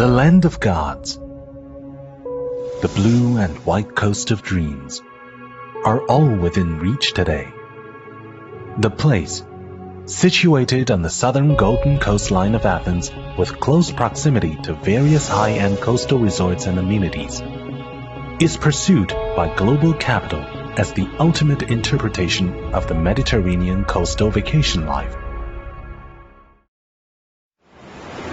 The land of gods, the blue and white coast of dreams, are all within reach today. The Place, situated on the southern golden coastline of Athens with close proximity to various high-end coastal resorts and amenities, is pursued by global capital as the ultimate interpretation of the Mediterranean coastal vacation life.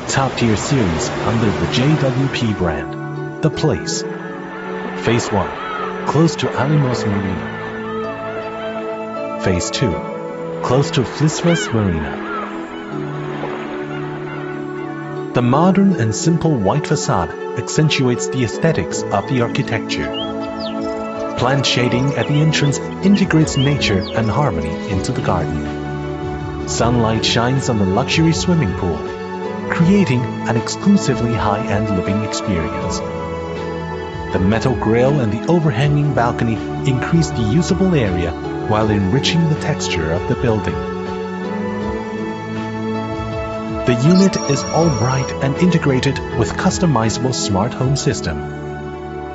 Top-tier series under the JWP brand, The Place. Phase 1, close to Alimos Marina. Phase 2, close to Flisves Marina. The modern and simple white facade accentuates the aesthetics of the architecture. Plant shading at the entrance integrates nature and harmony into the garden. Sunlight shines on the luxury swimming pool, creating an exclusively high-end living experience. The metal grille and the overhanging balcony increase the usable area while enriching the texture of the building. The unit is all bright and integrated with customizable smart home system.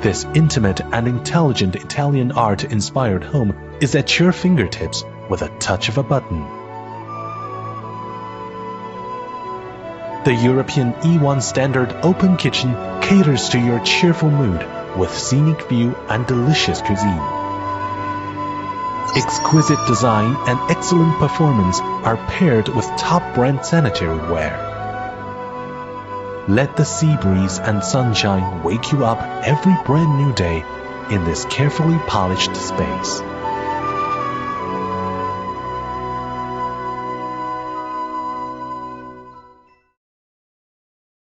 This intimate and intelligent Italian art-inspired home is at your fingertips with a touch of a button. The European E1 standard open kitchen caters to your cheerful mood with scenic view and delicious cuisine. Exquisite design and excellent performance are paired with top-brand sanitary ware. Let the sea breeze and sunshine wake you up every brand new day in this carefully polished space.